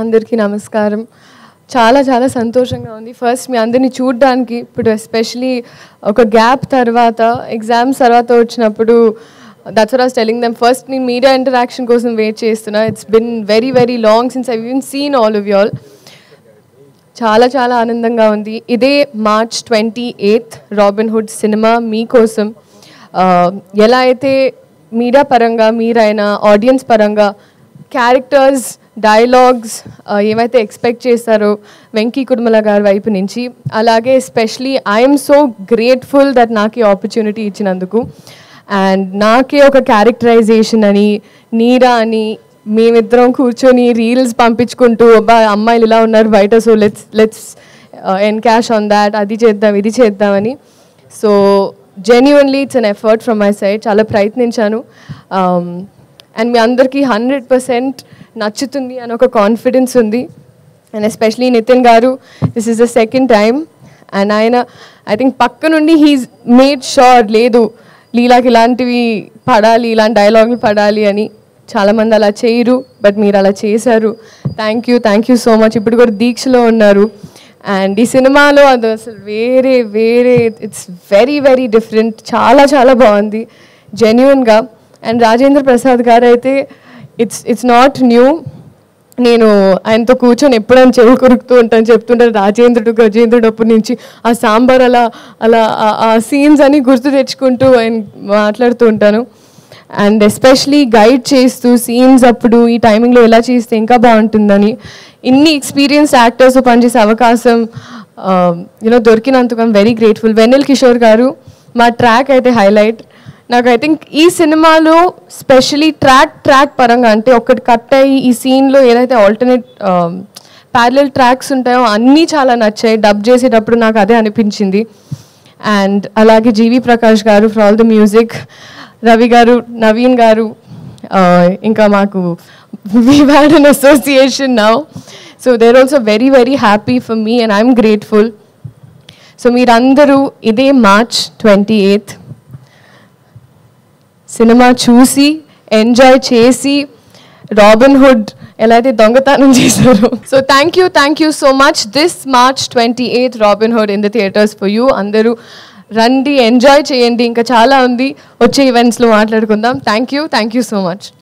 అందరికీ నమస్కారం. చాలా చాలా సంతోషంగా ఉంది. ఫస్ట్ మీ అందరిని చూడడానికి ఇప్పుడు ఎస్పెషలీ ఒక గ్యాప్ తర్వాత ఎగ్జామ్స్ తర్వాత వచ్చినప్పుడు that's what I was telling them. First నేను మీడియా ఇంటరాక్షన్ కోసం వెయిట్ చేస్తున్నా. It's been very very long since I even seen all of you all. చాలా చాలా ఆనందంగా ఉంది. ఇదే March 28 రాబిన్హుడ్ సినిమా మీకోసం. ఎలా అయితే మీడియా పరంగా మీరైనా ఆడియన్స్ పరంగా క్యారెక్టర్స్ డైలాగ్స్ ఏమైతే ఎక్స్పెక్ట్ చేస్తారో వెంకీ కుడుమల గారి వైపు నుంచి, అలాగే especially I'm so grateful that నాకు ఈ ఆపర్చునిటీ ఇచ్చినందుకు. అండ్ నాకే ఒక క్యారెక్టరైజేషన్ అని నీరా అని మేమిద్దరం కూర్చొని రీల్స్ పంపించుకుంటూ అబ్బా అమ్మాయిలు ఇలా ఉన్నారు బయట, so let's encash on that, అది చేద్దాం ఇది చేద్దామని. So genuinely it's an effort from my side. చాలా ప్రయత్నించాను. అండ్ మీ అందరికీ 100% నచ్చుతుంది అని ఒక కాన్ఫిడెన్స్ ఉంది. అండ్ ఎస్పెషలీ నితిన్ గారు, this is the second time. And ఆయన ఐ థింక్ పక్క నుండి హీస్ మేడ్ షూర్ లేదు లీలాకి ఇలాంటివి పడాలి, ఇలాంటి డైలాగులు పడాలి అని. చాలామంది అలా చేయరు, బట్ మీరు అలా చేశారు. Thank you so much. ఇప్పుడు కూడా దీక్షలో ఉన్నారు. అండ్ ఈ సినిమాలో అది అసలు వేరే ఇట్స్ వెరీ వెరీ డిఫరెంట్. చాలా చాలా బాగుంది జెన్యున్గా. అండ్ రాజేంద్ర ప్రసాద్ గారు అయితే ఇట్స్ నాట్ న్యూ. నేను ఆయనతో కూర్చొని ఎప్పుడైనా చెవి కొరుకుతూ ఉంటాను, చెప్తుంటాను గజేంద్రుడు అప్పటి నుంచి ఆ సాంబార్ అలా అలా ఆ సీన్స్ అని గుర్తు తెచ్చుకుంటూ ఆయన మాట్లాడుతూ ఉంటాను. అండ్ ఎస్పెషలీ గైడ్ చేస్తూ సీన్స్ అప్పుడు ఈ టైమింగ్లో ఎలా చేస్తే ఇంకా బాగుంటుందని, ఇన్ని ఎక్స్పీరియన్స్ యాక్టర్స్ పనిచేసే అవకాశం దొరికినందుకు I'm very grateful. Vennela Kishore గారు మా ట్రాక్ అయితే హైలైట్. నాకు ఐ థింక్ ఈ సినిమాలో స్పెషలీ ట్రాక్ పరంగా అంటే ఒకటి కట్ అయ్యి ఈ సీన్లో ఏదైతే ఆల్టర్నేట్ ప్యారలల్ ట్రాక్స్ ఉంటాయో అన్నీ చాలా నచ్చాయి. డబ్ చేసేటప్పుడు నాకు అదే అనిపించింది. అండ్ అలాగే జీవి ప్రకాష్ గారు for all the music, Ravi గారు, నవీన్ గారు, ఇంకా మాకు we had an association now. So there also very very happy for me and I'm grateful. So మీరందరూ ఇదే March 28 సినిమా చూసి ఎంజాయ్ చేసి రాబిన్హుడ్ ఎలా అయితే దొంగతనం చేశారు. So thank you so much. This March 28 Robinhood in the theatres for you. అందరూ రండి, ఎంజాయ్ చేయండి. ఇంకా చాలా ఉంది, వచ్చే ఈవెంట్స్లో మాట్లాడుకుందాం. Thank you so much.